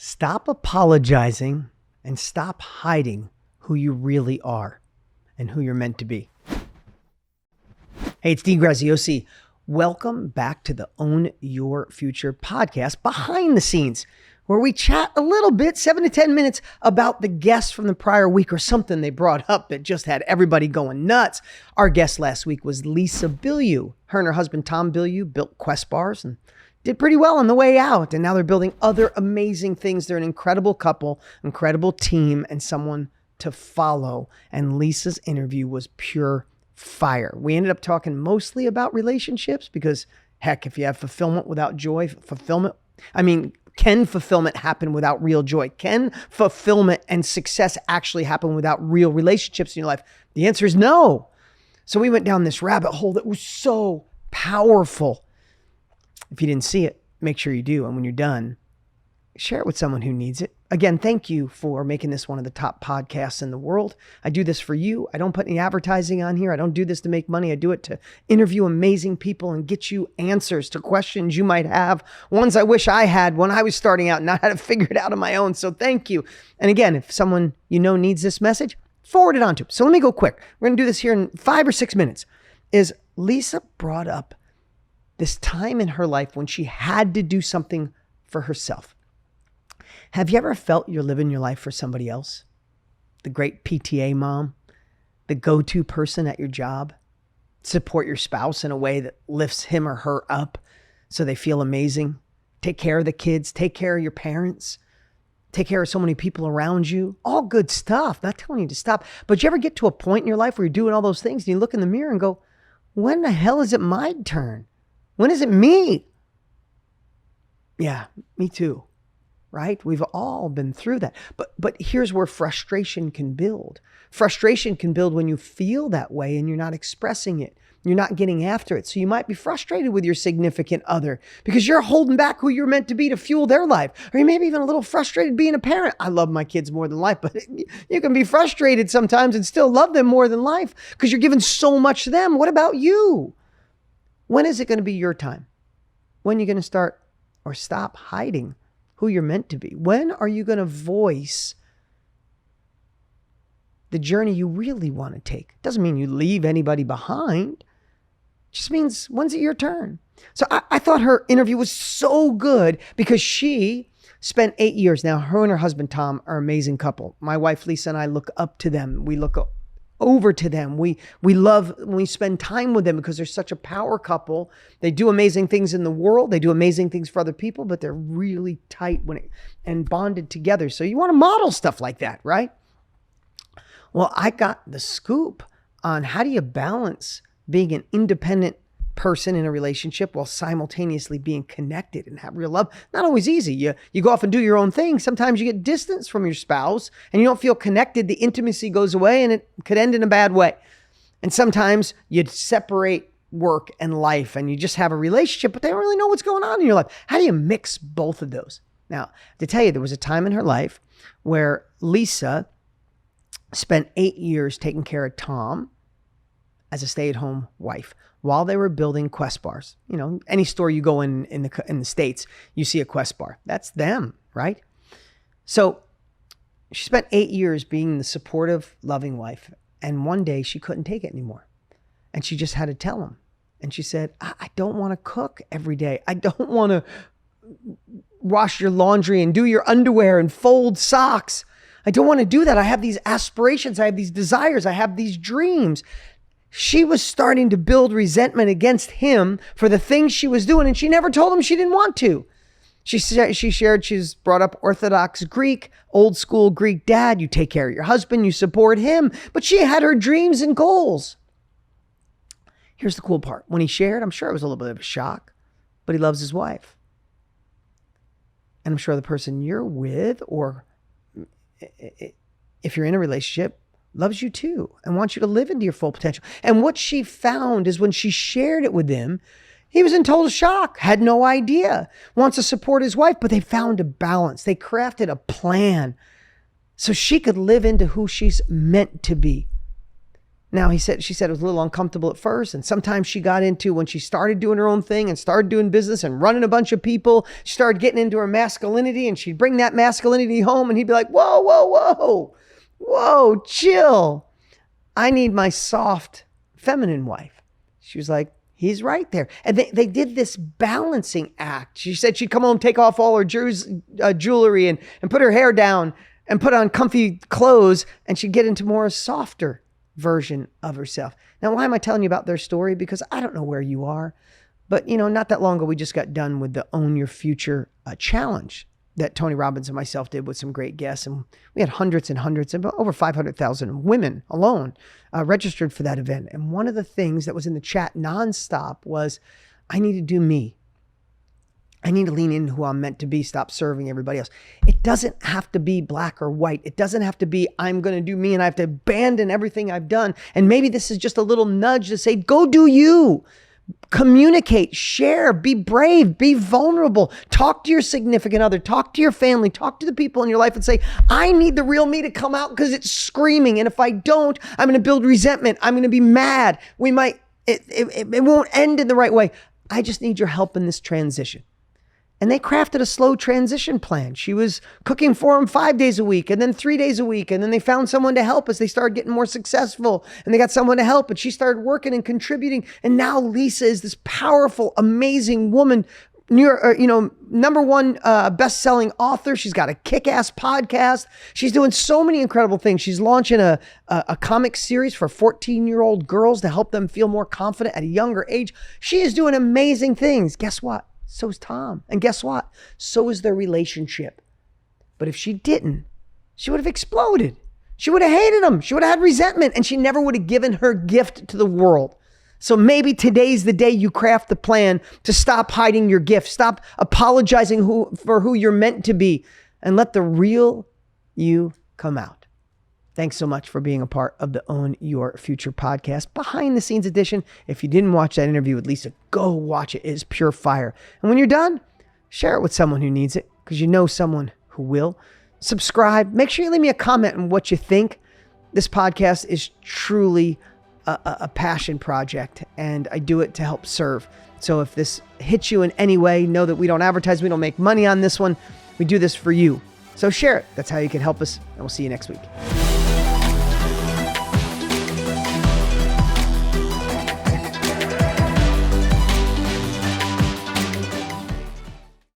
Stop apologizing and stop hiding who you really are and who you're meant to be. Hey, it's Graziosi. Welcome back to the Own Your Future podcast, behind the scenes, where we chat a little bit, 7 to 10 minutes, about the guests from the prior week or something they brought up that just had everybody going nuts. Our guest last week was Lisa Bilyeu. Her and her husband, Tom Bilyeu, built Quest bars and did pretty well on the way out. And now they're building other amazing things. They're an incredible couple, incredible team, and someone to follow. And Lisa's interview was pure fire. We ended up talking mostly about relationships because, heck, if you have fulfillment without joy, can fulfillment happen without real joy? Can fulfillment and success actually happen without real relationships in your life? The answer is no. So we went down this rabbit hole that was so powerful. If you didn't see it, make sure you do. And when you're done, share it with someone who needs it. Again, thank you for making this one of the top podcasts in the world. I do this for you. I don't put any advertising on here. I don't do this to make money. I do it to interview amazing people and get you answers to questions you might have. Ones I wish I had when I was starting out and not had to figure it out on my own. So thank you. And again, if someone you know needs this message, forward it on to them. So let me go quick. We're going to do this here in 5 or 6 minutes. Lisa brought up this time in her life when she had to do something for herself. Have you ever felt you're living your life for somebody else? The great PTA mom, the go-to person at your job, support your spouse in a way that lifts him or her up so they feel amazing. Take care of the kids, take care of your parents, take care of so many people around you. All good stuff, not telling you to stop. But you ever get to a point in your life where you're doing all those things and you look in the mirror and go, when the hell is it my turn? When is it me? Yeah, me too. Right? We've all been through that. But here's where frustration can build. Frustration can build when you feel that way and you're not expressing it. You're not getting after it. So you might be frustrated with your significant other because you're holding back who you're meant to be to fuel their life. Or you may be even a little frustrated being a parent. I love my kids more than life, but you can be frustrated sometimes and still love them more than life because you're giving so much to them. What about you? When is it going to be your time? When are you going to start or stop hiding who you're meant to be? When are you going to voice the journey you really want to take? Doesn't mean you leave anybody behind. It just means, when's it your turn? So I thought her interview was so good because she spent 8 years. Now, her and her husband, Tom, are an amazing couple. My wife, Lisa, and I look up to them. We look over to them. We love when we spend time with them because they're such a power couple. They do amazing things in the world. They do amazing things for other people, but they're really tight and bonded together. So you want to model stuff like that, right? Well, I got the scoop on how do you balance being an independent person in a relationship while simultaneously being connected and have real love. Not always easy. You go off and do your own thing. Sometimes you get distance from your spouse and you don't feel connected. The intimacy goes away and it could end in a bad way. And sometimes you'd separate work and life and you just have a relationship, but they don't really know what's going on in your life. How do you mix both of those? Now, to tell you, there was a time in her life where Lisa spent 8 years taking care of Tom as a stay-at-home wife while they were building Quest bars. You know, any store you go in the States, you see a Quest bar. That's them, right? So she spent 8 years being the supportive, loving wife. And one day she couldn't take it anymore. And she just had to tell him. And she said, I don't want to cook every day. I don't want to wash your laundry and do your underwear and fold socks. I don't want to do that. I have these aspirations. I have these desires. I have these dreams. She was starting to build resentment against him for the things she was doing, and she never told him she didn't want to. She shared she's brought up Orthodox Greek, old school Greek dad. You take care of your husband, you support him, but she had her dreams and goals. Here's the cool part. When he shared, I'm sure it was a little bit of a shock, but he loves his wife. And I'm sure the person you're with, or if you're in a relationship, loves you too and wants you to live into your full potential. And what she found is when she shared it with him, he was in total shock, had no idea, wants to support his wife, but they found a balance. They crafted a plan so she could live into who she's meant to be. Now, she said it was a little uncomfortable at first. And sometimes she got into, when she started doing her own thing and started doing business and running a bunch of people, she started getting into her masculinity, and she'd bring that masculinity home and he'd be like, whoa, chill. I need my soft feminine wife. She was like, he's right there. And they did this balancing act. She said she'd come home, take off all her jewelry and put her hair down and put on comfy clothes, and she'd get into more softer version of herself. Now, why am I telling you about their story? Because I don't know where you are, but not that long ago, we just got done with the Own Your Future challenge that Tony Robbins and myself did with some great guests. And we had hundreds and hundreds, about over 500,000 women alone registered for that event. And one of the things that was in the chat nonstop was, I need to do me. I need to lean into who I'm meant to be, stop serving everybody else. It doesn't have to be black or white. It doesn't have to be, I'm going to do me and I have to abandon everything I've done. And maybe this is just a little nudge to say, go do you. Communicate, share, be brave, be vulnerable. Talk to your significant other, talk to your family, talk to the people in your life and say, I need the real me to come out because it's screaming. And if I don't, I'm going to build resentment. I'm going to be mad. It won't end in the right way. I just need your help in this transition. And they crafted a slow transition plan. She was cooking for them 5 days a week and then 3 days a week. And then they found someone to help as they started getting more successful. And they got someone to help, and she started working and contributing. And now Lisa is this powerful, amazing woman, number one best-selling author. She's got a kick-ass podcast. She's doing so many incredible things. She's launching a comic series for 14-year-old girls to help them feel more confident at a younger age. She is doing amazing things. Guess what? So is Tom. And guess what? So is their relationship. But if she didn't, she would have exploded. She would have hated him. She would have had resentment, and she never would have given her gift to the world. So maybe today's the day you craft the plan to stop hiding your gift. Stop apologizing for who you're meant to be, and let the real you come out. Thanks so much for being a part of the Own Your Future podcast, behind the scenes edition. If you didn't watch that interview with Lisa, go watch it. It is pure fire. And when you're done, share it with someone who needs it, because you know someone who will. Subscribe. Make sure you leave me a comment on what you think. This podcast is truly a passion project, and I do it to help serve. So if this hits you in any way, know that we don't advertise. We don't make money on this one. We do this for you. So share it. That's how you can help us, and we'll see you next week.